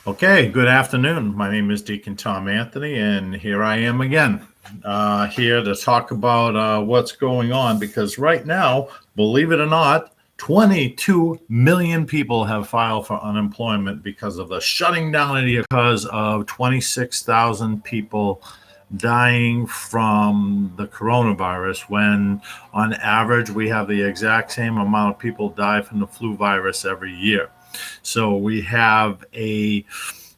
Okay, good afternoon. My name is Deacon Tom Anthony, and here I am again, here to talk about what's going on. Because right now, believe it or not, 22 million people have filed for unemployment because of the shutting down of the because of 26,000 people dying from the coronavirus, when on average we have the exact same amount of people die from the flu virus every year. So we have a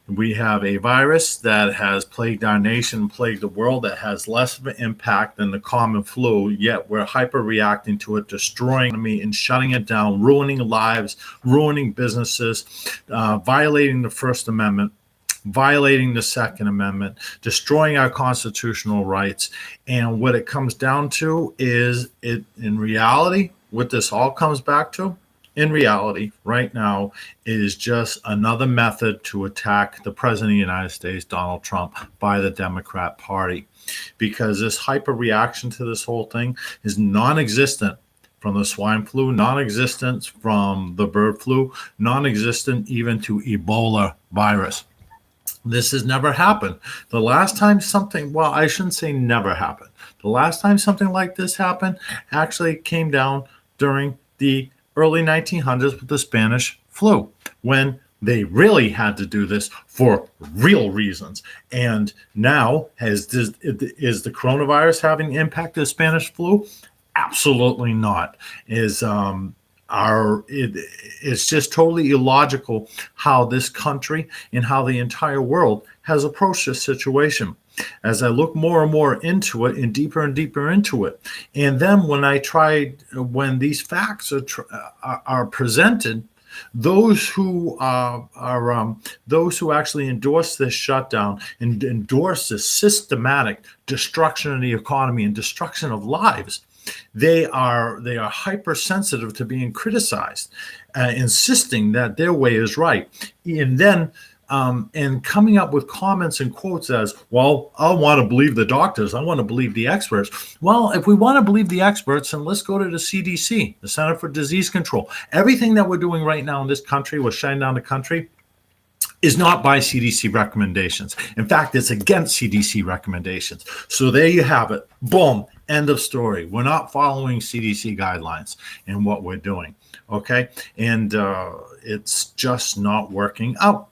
virus that has plagued our nation, plagued the world, that has less of an impact than the common flu, yet we're hyper reacting to it, destroying me and shutting it down, ruining lives, ruining businesses, violating the First Amendment, violating the Second Amendment, destroying our constitutional rights. And what it comes down to is, in reality, what this all comes back to, in reality, right now, is just another method to attack the President of the United States, Donald Trump, by the Democrat Party. Because this hyper reaction to this whole thing is non existent from the swine flu, non existent from the bird flu, non existent even to Ebola virus. This has never happened. The last time something, well, I shouldn't say never happened. The last time something like this happened actually came down during the early 1900s with the Spanish flu, when they really had to do this for real reasons. And now, is the coronavirus having impacted the Spanish flu? Absolutely not. It's just totally illogical how this country and how the entire world has approached this situation. As I look more and more into it and deeper into it, and then when these facts are presented, those who actually endorse this shutdown and endorse this systematic destruction of the economy and destruction of lives, they are hypersensitive to being criticized, insisting that their way is right, and then and coming up with comments and quotes as, well, I want to believe the doctors, I want to believe the experts. Well, if we want to believe the experts, then let's go to the CDC, the Center for Disease Control. Everything that we're doing right now in this country, we're shutting down the country, is not by CDC recommendations. In fact, it's against CDC recommendations. So there you have it. Boom. End of story. We're not following CDC guidelines in what we're doing. Okay. And it's just not working out.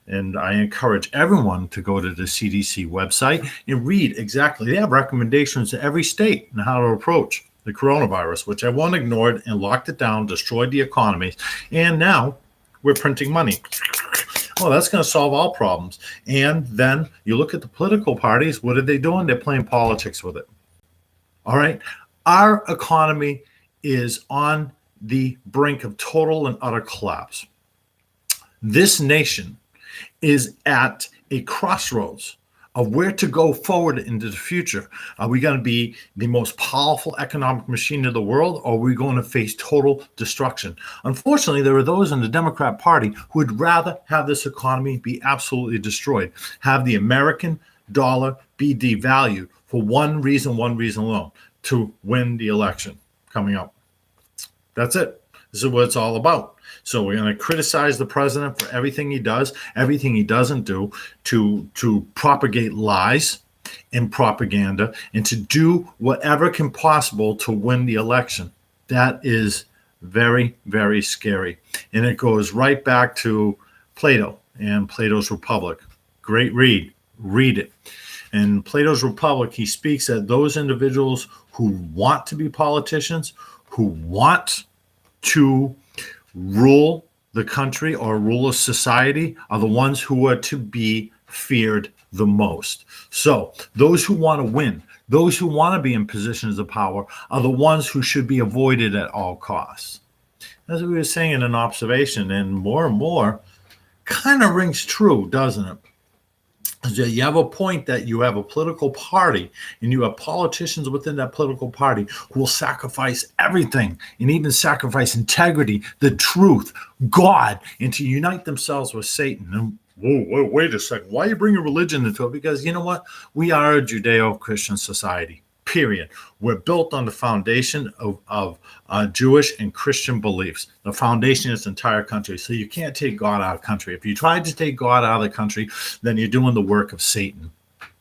And I encourage everyone to go to the CDC website and read exactly. They have recommendations to every state on how to approach the coronavirus, which everyone ignored and locked it down, destroyed the economy. And now we're printing money. Oh, that's going to solve all problems. And then you look at the political parties. What are they doing? They're playing politics with it. All right. Our economy is on the brink of total and utter collapse. This nation is at a crossroads of where to go forward into the future. Are we going to be the most powerful economic machine in the world, or are we going to face total destruction? Unfortunately, there are those in the Democrat Party who would rather have this economy be absolutely destroyed, have the American dollar be devalued for one reason alone: to win the election coming up. That's it. This is what it's all about. So we're going to criticize the president for everything he does, everything he doesn't do, to propagate lies and propaganda, and to do whatever can possible to win the election. That is very, very scary. And it goes right back to Plato and Plato's Republic. Great read. Read it. In Plato's Republic, he speaks that those individuals who want to be politicians, who want to rule the country or rule a society, are the ones who are to be feared the most. So those who want to win, those who want to be in positions of power, are the ones who should be avoided at all costs. As we were saying in an observation, and more kind of rings true, doesn't it? You have a point that you have a political party, and you have politicians within that political party who will sacrifice everything, and even sacrifice integrity, the truth, God, and to unite themselves with Satan. And whoa, wait a second. Why are you bringing religion into it? Because you know what? We are a Judeo-Christian society. period. We're built on the foundation of Jewish and Christian beliefs. The foundation of this entire country. So you can't take God out of the country. If you try to take God out of the country, then you're doing the work of Satan.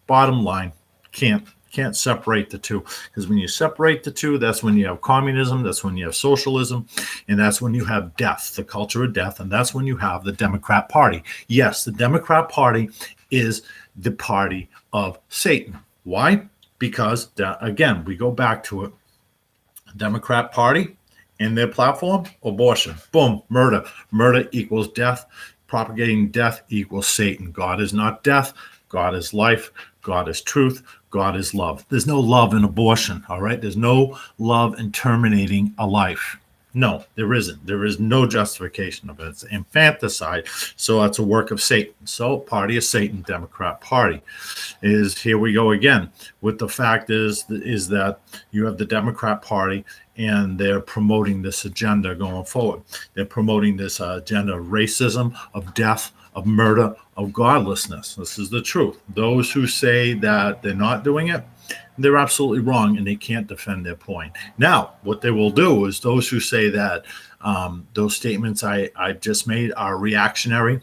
Bottom line, can't separate the two, because when you separate the two, that's when you have communism, that's when you have socialism, and that's when you have death, the culture of death, and that's when you have the Democrat Party. Yes, the Democrat Party is the party of Satan. Why? Because, again, we go back to it. Democrat Party and their platform, abortion, boom, murder. Murder equals death. Propagating death equals Satan. God is not death. God is life. God is truth. God is love. There's no love in abortion, all right? There's no love in terminating a life. No, there isn't. There is no justification of it. It's infanticide. So that's a work of Satan. So party of Satan, Democrat Party. Here we go again. With the fact is that you have the Democrat Party and they're promoting this agenda going forward. They're promoting this agenda of racism, of death, of murder, of godlessness. This is the truth. Those who say that they're not doing it, they're absolutely wrong, and they can't defend their point. Now, what they will do is those who say that those statements I just made are reactionary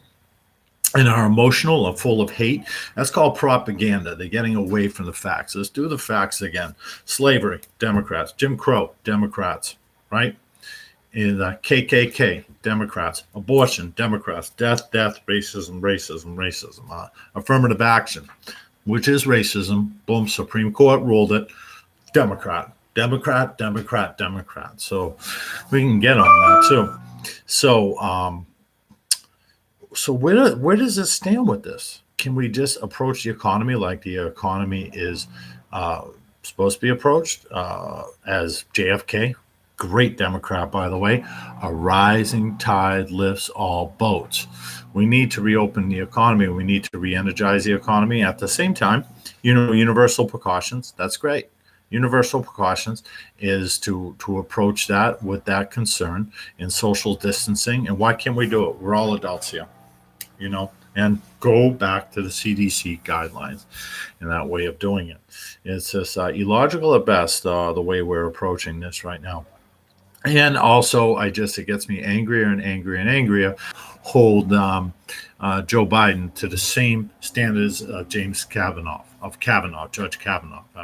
and are emotional and full of hate, that's called propaganda. They're getting away from the facts. Let's do the facts again. Slavery, Democrats. Jim Crow, Democrats, right? In the KKK, Democrats. Abortion, Democrats. Death, racism. Affirmative action, which is racism. Boom, Supreme Court ruled it. Democrat. So we can get on that too. So where does it stand with this? Can we just approach the economy like the economy is supposed to be approached as JFK? Great Democrat, by the way. A rising tide lifts all boats. We need to reopen the economy. We need to re-energize the economy. At the same time, universal precautions. That's great. Universal precautions is to approach that with that concern in social distancing. And why can't we do it? We're all adults here, and go back to the CDC guidelines and that way of doing it. It's just illogical at best, the way we're approaching this right now. And also, it gets me angrier and angrier. Hold Joe Biden to the same standards Judge Kavanaugh. If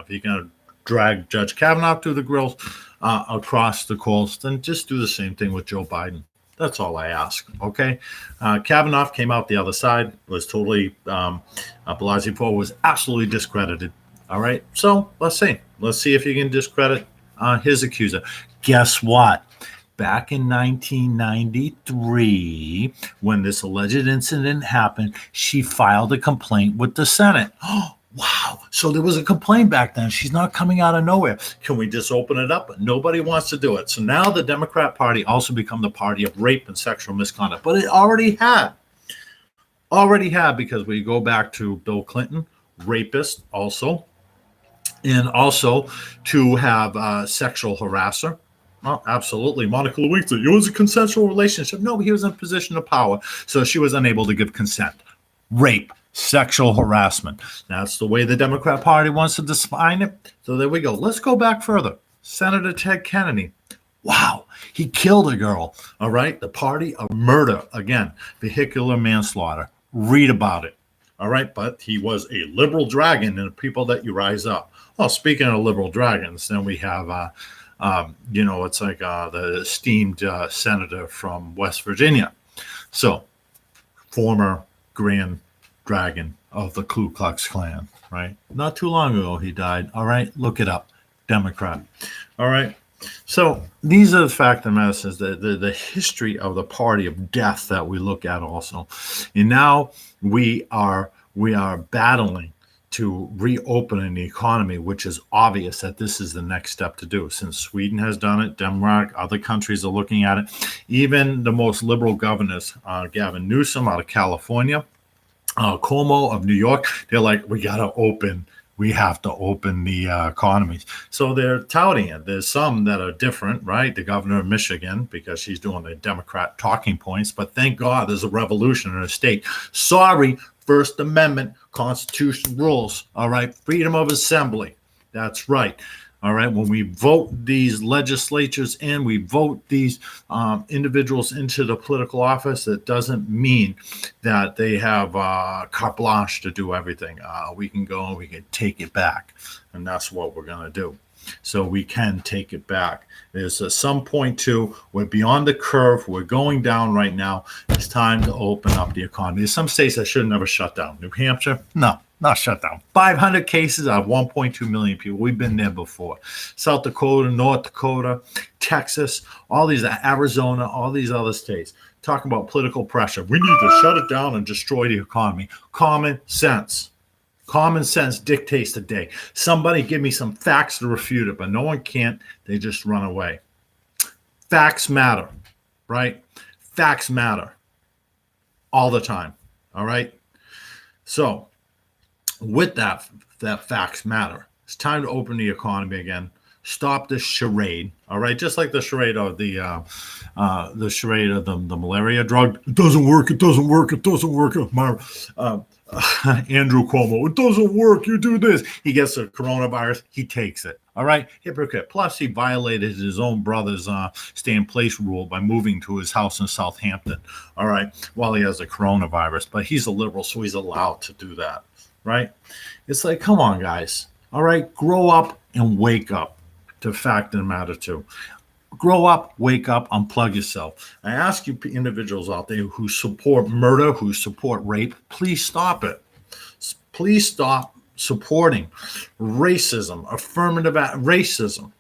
you're going to drag Judge Kavanaugh through the grills across the coals, then just do the same thing with Joe Biden. That's all I ask. Okay. Kavanaugh came out the other side, was totally, Blasey was absolutely discredited. All right. So let's see if you can discredit his accuser. Guess what? Back in 1993, when this alleged incident happened, she filed a complaint with the Senate. Oh, wow. So there was a complaint back then. She's not coming out of nowhere. Can we just open it up? Nobody wants to do it. So now the Democrat Party also become the party of rape and sexual misconduct. But it already had, because we go back to Bill Clinton, rapist also, and also to have sexual harasser. Well, absolutely. Monica Lewinsky, it was a consensual relationship. No, he was in a position of power, so she was unable to give consent. Rape, sexual harassment. That's the way the Democrat Party wants to define it. So there we go. Let's go back further. Senator Ted Kennedy. Wow, he killed a girl. All right, the party of murder. Again, vehicular manslaughter. Read about it. All right, but he was a liberal dragon and the people that you rise up. Well, speaking of liberal dragons, then we have it's like the esteemed senator from West Virginia. So, former Grand Dragon of the Ku Klux Klan, right? Not too long ago he died. All right, look it up. Democrat. All right. So these are the fact of the matter is the history of the party of death that we look at also. And now we are battling to reopen the economy, which is obvious that this is the next step to do. Since Sweden has done it, Denmark, other countries are looking at it. Even the most liberal governors, Gavin Newsom out of California, Cuomo of New York, they're like, we have to open the economies. So they're touting it. There's some that are different, right? The governor of Michigan, because she's doing the Democrat talking points, but thank God there's a revolution in her state. Sorry, First Amendment, Constitution rules, all right? Freedom of assembly. That's right. All right. When we vote these legislatures in, we vote these individuals into the political office, it doesn't mean that they have carte blanche to do everything. We can go and we can take it back. And that's what we're going to do. So we can take it back. There's some point too, we're beyond the curve. We're going down right now. It's time to open up the economy. There's some states that should never shut down. New Hampshire, no, not shut down. 500 cases out of 1.2 million people. We've been there before. South Dakota, North Dakota, Texas, all these, Arizona, all these other states. Talking about political pressure. We need to shut it down and destroy the economy. Common sense. Common sense dictates the day. Somebody give me some facts to refute it, but no one can't. They just run away. Facts matter, right? Facts matter all the time, all right? So with that facts matter. It's time to open the economy again. Stop this charade, all right? Just like the charade of the malaria drug. It doesn't work. It doesn't work. It doesn't work. Andrew Cuomo, it doesn't work. You do this. He gets the coronavirus. He takes it. All right. Hypocrite. Plus, he violated his own brother's stay-in-place rule by moving to his house in Southampton. All right. While he has the coronavirus. But he's a liberal, so he's allowed to do that. Right. It's like, come on, guys. All right. Grow up and wake up to fact and matter too. Grow up, wake up, unplug yourself. I ask you individuals out there who support murder, who support rape, please stop it. Please stop supporting racism, affirmative racism,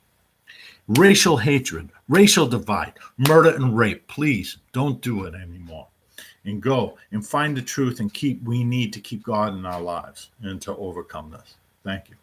racial hatred, racial divide, murder and rape. Please don't do it anymore. And go and find the truth and we need to keep God in our lives and to overcome this. Thank you.